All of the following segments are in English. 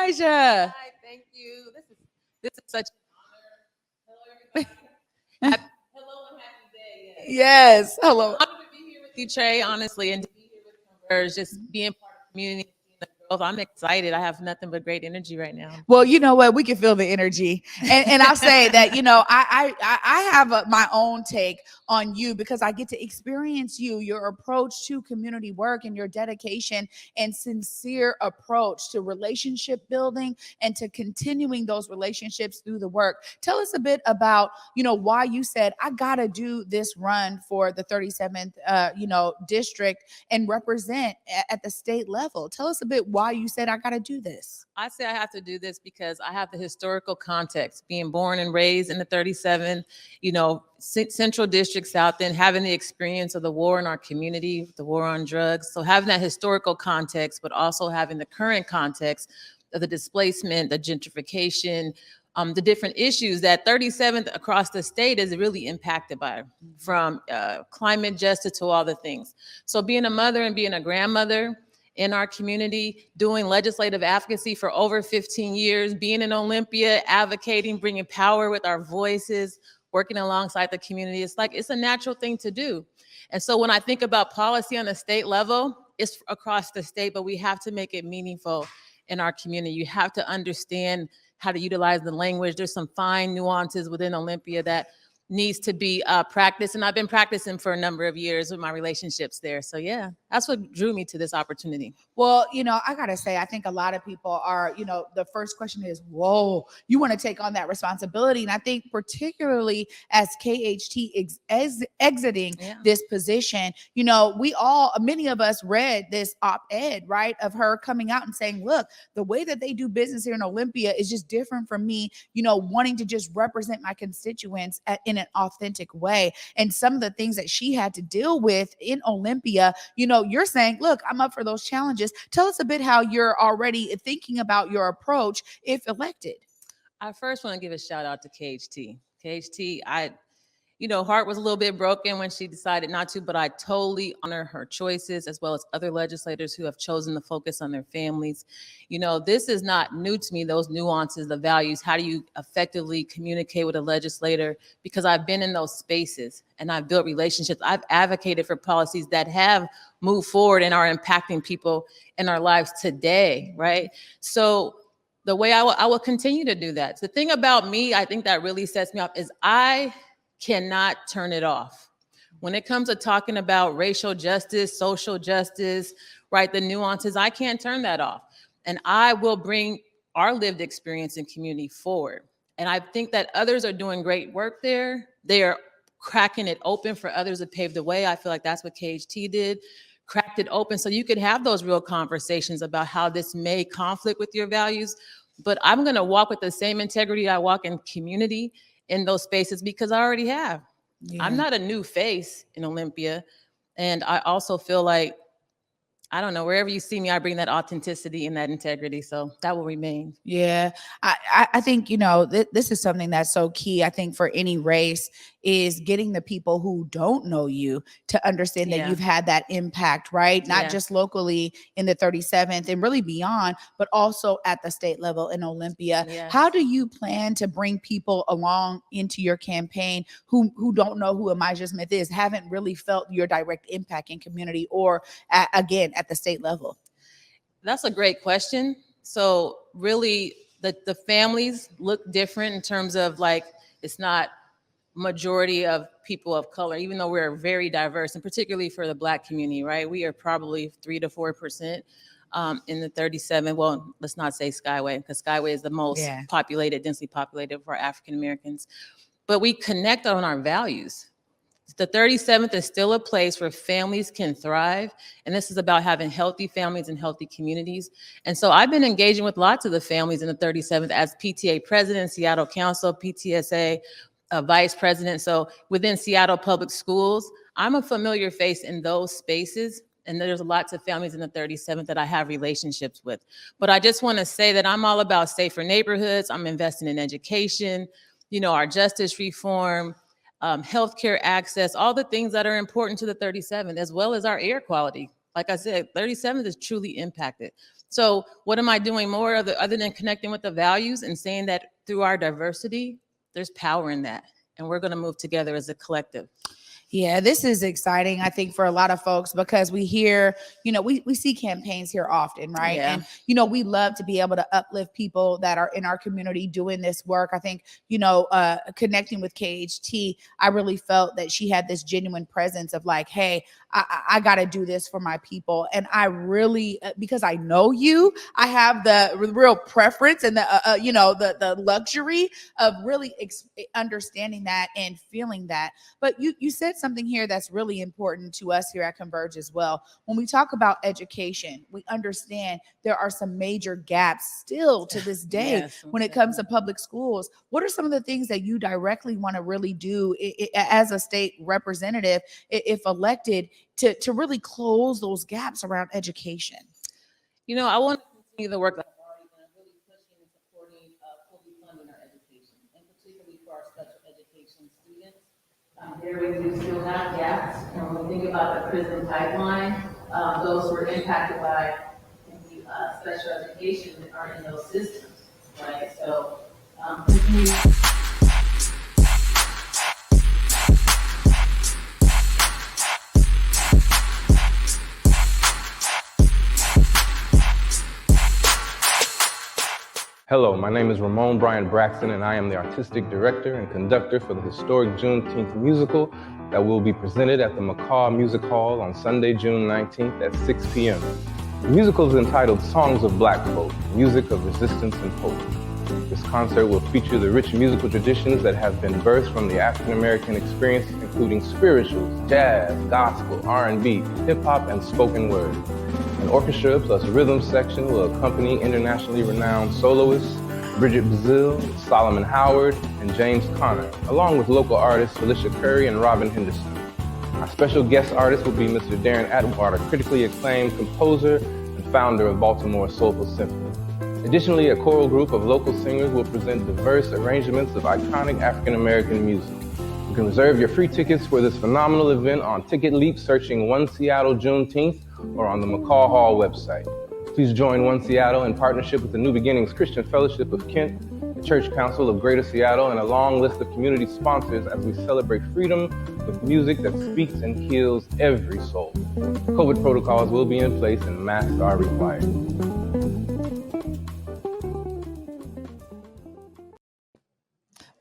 Emijah. Hi, thank you. This is such an honor. Hello, everybody. Hello and happy day. Yes. Hello. Yes. Honored to be here with you, Trae, honestly, and to be here with Converge, just being part of the community, seeing the growth. I'm excited. I have nothing but great energy right now. Well, you know what? We can feel the energy, and I'll say that I have my own take on you because I get to experience your approach to community work and your dedication and sincere approach to relationship building and to continuing those relationships through the work. Tell us a bit about why you said I gotta do this run for the 37th district and represent at the state level. Tell us a bit why you said I gotta do this. I say I have to do this because I have the historical context, being born and raised in the 37th, Central District South End, having the experience of the war in our community, the war on drugs. So having that historical context, but also having the current context of the displacement, the gentrification, the different issues that 37th across the state is really impacted by, from climate justice to all the things. So being a mother and being a grandmother in our community, doing legislative advocacy for over 15 years, being in Olympia, advocating, bringing power with our voices, working alongside the community. It's a natural thing to do. And so when I think about policy on the state level, it's across the state, but we have to make it meaningful in our community. You have to understand how to utilize the language. There's some fine nuances within Olympia that needs to be practiced. And I've been practicing for a number of years with my relationships there. So yeah, that's what drew me to this opportunity. Well, I got to say, I think a lot of people are, the first question is, whoa, you want to take on that responsibility. And I think particularly as KHT exiting this position, many of us read this op-ed, right, of her coming out and saying, look, the way that they do business here in Olympia is just different from me, wanting to just represent my constituents in an authentic way. And some of the things that she had to deal with in Olympia, you're saying, look, I'm up for those challenges. Tell us a bit how you're already thinking about your approach if elected. I first want to give a shout out to KHT. KHT, Heart was a little bit broken when she decided not to, but I totally honor her choices, as well as other legislators who have chosen to focus on their families. This is not new to me, those nuances, the values. How do you effectively communicate with a legislator? Because I've been in those spaces and I've built relationships. I've advocated for policies that have moved forward and are impacting people in our lives today, right? So the way I will continue to do that. The thing about me, I think that really sets me off is I cannot turn it off. When it comes to talking about racial justice, social justice, right, the nuances, I can't turn that off. And I will bring our lived experience and community forward. And I think that others are doing great work there. They are cracking it open for others to pave the way. I feel like that's what KHT did, cracked it open so you could have those real conversations about how this may conflict with your values. But I'm going to walk with the same integrity I walk in community in those spaces because I already have. Yeah. I'm not a new face in Olympia. And I also feel like, I don't know, wherever you see me, I bring that authenticity and that integrity. So that will remain. Yeah. I think, this is something that's so key, I think, for any race is getting the people who don't know you to understand that you've had that impact, right? Not just locally in the 37th and really beyond, but also at the state level in Olympia. Yes. How do you plan to bring people along into your campaign who don't know who Emijah Smith is, haven't really felt your direct impact in community or again, at the state level? That's a great question. So really the families look different in terms of it's not majority of people of color, even though we're very diverse, and particularly for the Black community, right? We are probably 3 to 4% in the 37. Well, let's not say Skyway, because Skyway is the most populated, densely populated for African Americans. But we connect on our values. The 37th is still a place where families can thrive. And this is about having healthy families and healthy communities. And so I've been engaging with lots of the families in the 37th as PTA president, Seattle Council, PTSA, vice president. So within Seattle Public Schools, I'm a familiar face in those spaces. And there's lots of families in the 37th that I have relationships with. But I just want to say that I'm all about safer neighborhoods. I'm investing in education, our justice reform, healthcare access, all the things that are important to the 37th, as well as our air quality. Like I said, 37th is truly impacted. So what am I doing more other than connecting with the values and saying that through our diversity, there's power in that. And we're going to move together as a collective. Yeah, this is exciting, I think, for a lot of folks, because we hear, we see campaigns here often, right? Yeah. And, we love to be able to uplift people that are in our community doing this work. I think, connecting with KHT, I really felt that she had this genuine presence of like, hey, I got to do this for my people. And I really, because I know you, I have the real preference and the luxury of really understanding that and feeling that. But you said something here that's really important to us here at Converge as well. When we talk about education, we understand there are some major gaps still to this day. Yes, when it comes to public schools. What are some of the things that you directly want to really do as a state representative, if elected, to really close those gaps around education? I want to continue the work that I've already done, really pushing and supporting fully funding our education, and particularly for our special education students. There we do still have gaps, and when we think about the prison pipeline, those who are impacted by the special education are in those systems, right? So continue. Hello, my name is Ramon Bryant Braxton, and I am the artistic director and conductor for the historic Juneteenth musical that will be presented at the McCaw Music Hall on Sunday, June 19th at 6 p.m. The musical is entitled Songs of Black Folk, Music of Resistance and Hope. This concert will feature the rich musical traditions that have been birthed from the African American experience, including spirituals, jazz, gospel, R&B, hip-hop, and spoken word. An orchestra plus rhythm section will accompany internationally renowned soloists Bridget Bazile, Solomon Howard, and James Conner, along with local artists Felicia Curry and Robin Henderson. Our special guest artist will be Mr. Darren Atwater, critically acclaimed composer and founder of Baltimore Soulful Symphony. Additionally, a choral group of local singers will present diverse arrangements of iconic African American music. You can reserve your free tickets for this phenomenal event on Ticket Leap, searching One Seattle Juneteenth, or on the McCaw Hall website. Please join One Seattle in partnership with the New Beginnings Christian Fellowship of Kent, the Church Council of Greater Seattle, and a long list of community sponsors as we celebrate freedom with music that speaks and heals every soul. COVID protocols will be in place and masks are required.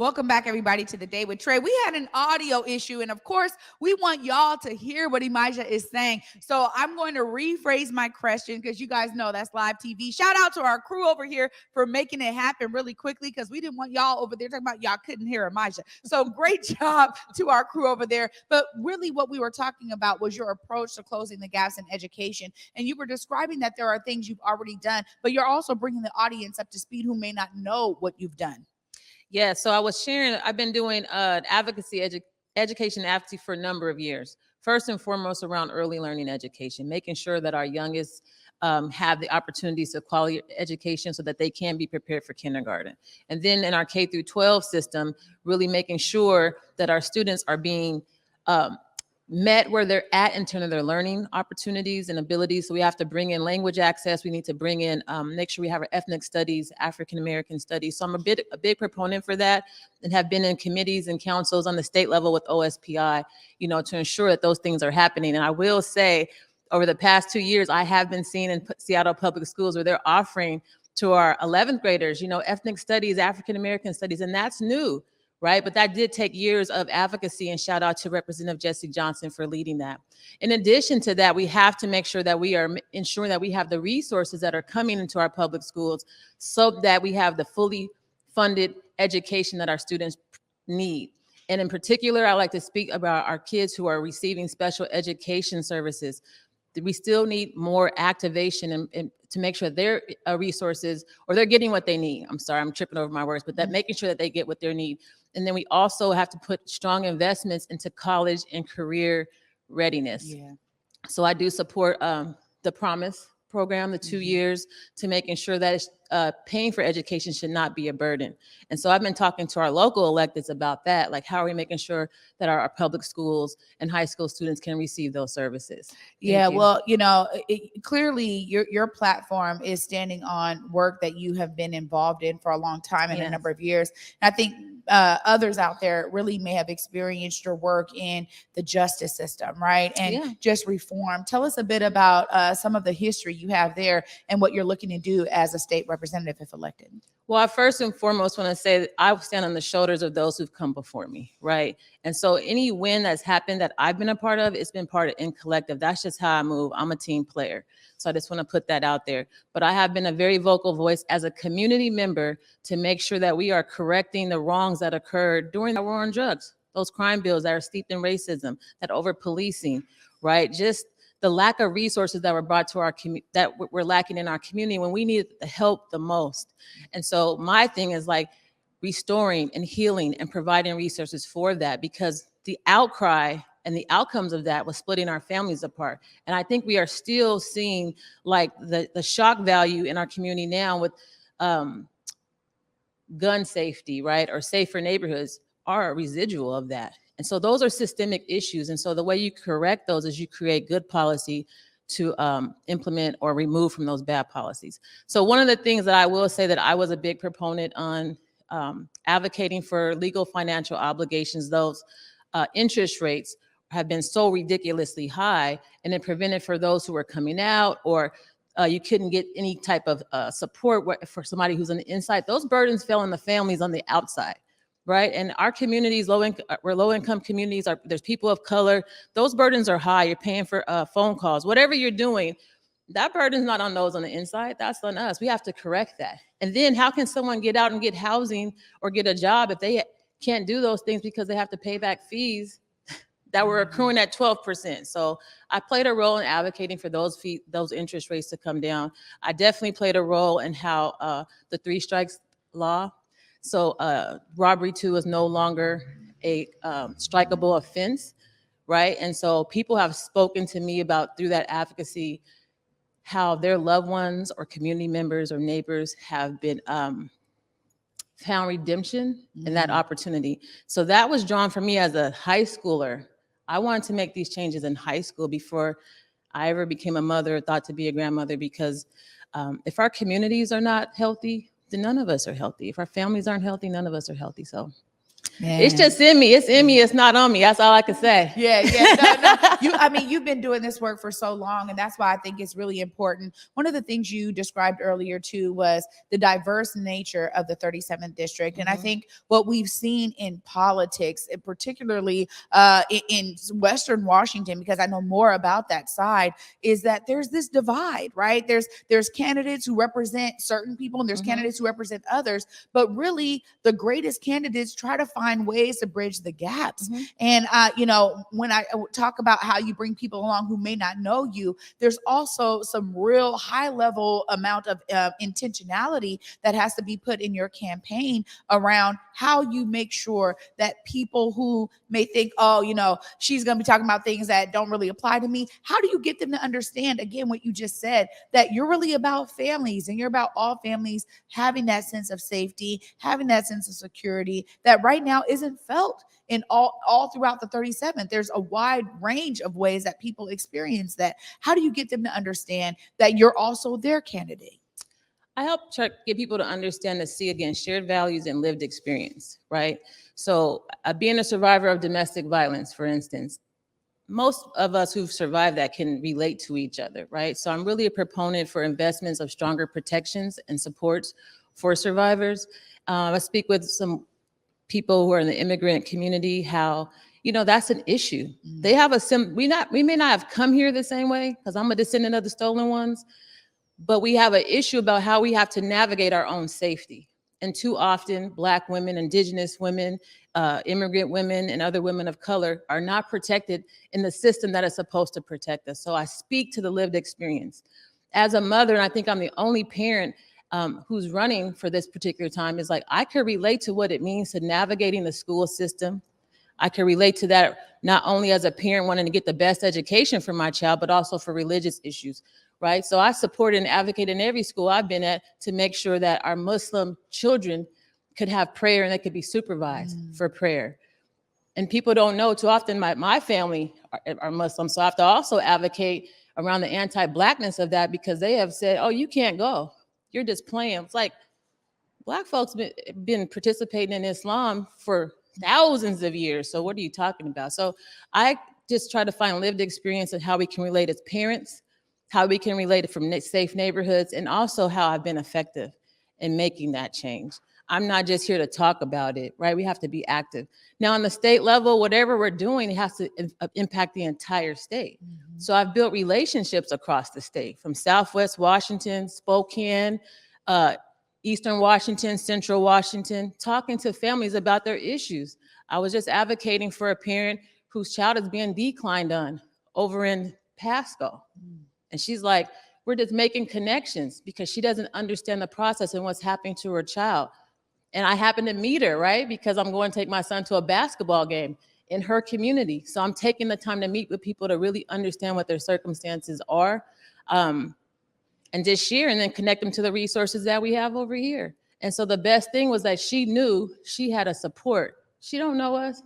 Welcome back, everybody, to The Day with Trae. We had an audio issue, and of course, we want y'all to hear what Emijah is saying. So I'm going to rephrase my question, because you guys know that's live TV. Shout out to our crew over here for making it happen really quickly, because we didn't want y'all over there talking about y'all couldn't hear Emijah. So great job to our crew over there. But really what we were talking about was your approach to closing the gaps in education. And you were describing that there are things you've already done, but you're also bringing the audience up to speed who may not know what you've done. Yeah, so I was sharing, I've been doing education advocacy for a number of years. First and foremost around early learning education, making sure that our youngest have the opportunities of quality education so that they can be prepared for kindergarten. And then in our K through 12 system, really making sure that our students are being met where they're at in terms of their learning opportunities and abilities. So we have to bring in language access. We need to bring in, make sure we have our ethnic studies, African-American studies. So I'm a big proponent for that, and have been in committees and councils on the state level with OSPI, to ensure that those things are happening. And I will say, over the past 2 years, I have been seeing in Seattle public schools where they're offering to our 11th graders, ethnic studies, African-American studies, and that's new. Right. But that did take years of advocacy, and shout out to Representative Jesse Johnson for leading that. In addition to that, we have to make sure that we are ensuring that we have the resources that are coming into our public schools so that we have the fully funded education that our students need. And in particular, I like to speak about our kids who are receiving special education services. We still need more activation and to make sure their resources, or they're getting what they need. I'm sorry, I'm tripping over my words, but that making sure that they get what they need. And then we also have to put strong investments into college and career readiness. Yeah. So I do support the Promise program, the 2 years, to making sure that paying for education should not be a burden. And so I've been talking to our local electeds about that. Like, how are we making sure that our public schools and high school students can receive those services? Yeah, well, clearly your platform is standing on work that you have been involved in for a long time and a number of years. And I think others out there really may have experienced your work in the justice system, right? And just reform. Tell us a bit about some of the history you have there and what you're looking to do as a state representative if elected. Well, I first and foremost want to say that I stand on the shoulders of those who've come before me, right? And so any win that's happened that I've been a part of, it's been part of in collective. That's just how I move. I'm a team player. So I just want to put that out there. But I have been a very vocal voice as a community member to make sure that we are correcting the wrongs that occurred during the war on drugs, those crime bills that are steeped in racism, that over policing, right? Just the lack of resources that were brought to our community, that we're lacking in our community when we need the help the most. And so my thing is like restoring and healing and providing resources for that, because the outcry and the outcomes of that was splitting our families apart. And I think we are still seeing like the shock value in our community now with gun safety, right? Or safer neighborhoods are a residual of that. And so those are systemic issues. And so the way you correct those is you create good policy to implement or remove from those bad policies. So one of the things that I will say that I was a big proponent on advocating for legal financial obligations, those interest rates have been so ridiculously high, and it prevented for those who were coming out, or you couldn't get any type of support for somebody who's on the inside. Those burdens fell on the families on the outside. Right. And our communities, we're low income communities, there's people of color. Those burdens are high. You're paying for phone calls, whatever you're doing. That burden's not on those on the inside. That's on us. We have to correct that. And then how can someone get out and get housing or get a job if they can't do those things because they have to pay back fees that were accruing at 12%? So I played a role in advocating for those interest rates to come down. I definitely played a role in how the 3 strikes law. So robbery 2 is no longer a strikeable offense, right? And so people have spoken to me about, through that advocacy, how their loved ones or community members or neighbors have been found redemption in that opportunity. So that was drawn for me as a high schooler. I wanted to make these changes in high school before I ever became a mother or thought to be a grandmother, because if our communities are not healthy, then none of us are healthy. If our families aren't healthy, none of us are healthy. So it's just in me. It's in me. It's not on me. That's all I can say. Yeah. No. You've been doing this work for so long, and that's why I think it's really important. One of the things you described earlier too was the diverse nature of the 37th district. And I think what we've seen in politics, and particularly in Western Washington, because I know more about that side, is that there's this divide, right? There's candidates who represent certain people, and there's candidates who represent others. But really, the greatest candidates try to find ways to bridge the gaps. And, when I talk about how you bring people along who may not know you, there's also some real high level amount of intentionality that has to be put in your campaign around how you make sure that people who may think, she's going to be talking about things that don't really apply to me. How do you get them to understand, again, what you just said, that you're really about families and you're about all families having that sense of safety, having that sense of security that right now isn't felt in all throughout the 37th. There's a wide range of ways that people experience that. How do you get them to understand that you're also their candidate? I help try to get people to understand, to see, again, shared values and lived experience, right? So being a survivor of domestic violence, for instance, most of us who've survived that can relate to each other, right? So I'm really a proponent for investments of stronger protections and supports for survivors. I speak with some people who are in the immigrant community, how, that's an issue. They have we may not have come here the same way, because I'm a descendant of the stolen ones, but we have an issue about how we have to navigate our own safety. And too often, Black women, Indigenous women, immigrant women, and other women of color are not protected in the system that is supposed to protect us. So I speak to the lived experience. As a mother, and I think I'm the only parent who's running for this particular time, is like, I could relate to what it means to navigating the school system. I can relate to that not only as a parent wanting to get the best education for my child, but also for religious issues. right? So I supported and advocated in every school I've been at to make sure that our Muslim children could have prayer and they could be supervised for prayer. And people don't know too often, my family are Muslim, so I have to also advocate around the anti-Blackness of that, because they have said, oh, you can't go. You're just playing. It's like, Black folks been participating in Islam for thousands of years. So what are you talking about? So I just try to find lived experience of how we can relate as parents, how we can relate it from safe neighborhoods, and also how I've been effective in making that change. I'm not just here to talk about it, right? We have to be active. Now, on the state level, whatever we're doing, it has to impact the entire state. So I've built relationships across the state, from Southwest Washington, Spokane, Eastern Washington, Central Washington, talking to families about their issues. I was just advocating for a parent whose child is being declined on over in Pasco. And she's like, we're just making connections because she doesn't understand the process and what's happening to her child. And I happen to meet her, right? Because I'm going to take my son to a basketball game in her community. So I'm taking the time to meet with people to really understand what their circumstances are, and just share and then connect them to the resources that we have over here. And so the best thing was that she knew she had a support. She don't know us,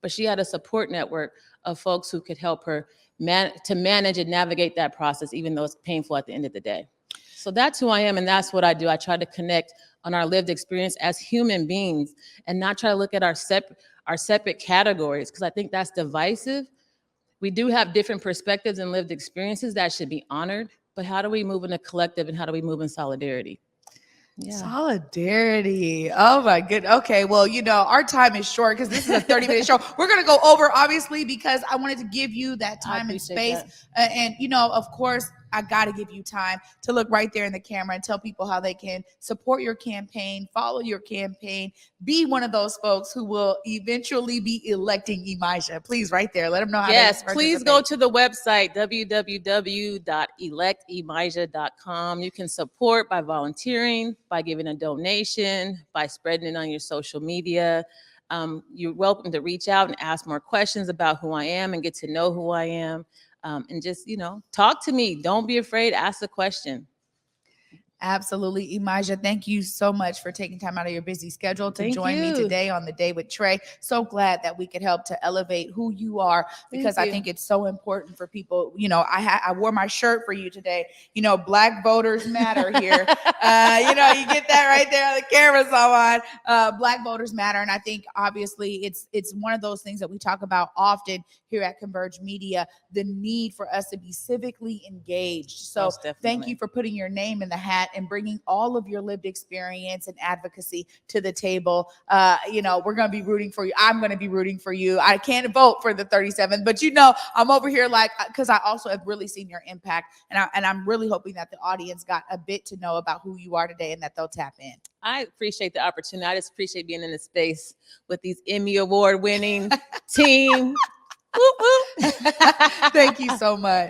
but she had a support network of folks who could help her to manage and navigate that process, even though it's painful at the end of the day. So that's who I am, and that's what I do. I try to connect on our lived experience as human beings and not try to look at our separate categories, because I think that's divisive. We do have different perspectives and lived experiences that should be honored, but how do we move in a collective and how do we move in solidarity? Yeah. Solidarity. Oh my goodness. Okay. Well, our time is short because this is a 30-minute show. We're going to go over, obviously, because I wanted to give you that time and space. And, of course, I got to give you time to look right there in the camera and tell people how they can support your campaign, follow your campaign, be one of those folks who will eventually be electing Emijah. Please, right there. Let them know how Yes, to please go to the website, www.electemijah.com. You can support by volunteering, by giving a donation, by spreading it on your social media. You're welcome to reach out and ask more questions about who I am and get to know who I am. And just, talk to me. Don't be afraid. Ask a question. Absolutely. Emijah, thank you so much for taking time out of your busy schedule to join me today on The Day with Trae. So glad that we could help to elevate who you are, because I think it's so important for people. I wore my shirt for you today. Black voters matter here. You get that right there on the camera, someone. Black voters matter. And I think obviously it's one of those things that we talk about often here at Converge Media, the need for us to be civically engaged. So thank you for putting your name in the hat and bringing all of your lived experience and advocacy to the table. We're going to be rooting for you. I'm going to be rooting for you. I can't vote for the 37th, but I'm over here because I also have really seen your impact, and I'm really hoping that the audience got a bit to know about who you are today and that they'll tap in. I appreciate the opportunity. I just appreciate being in this space with these Emmy Award winning team. Thank you so much.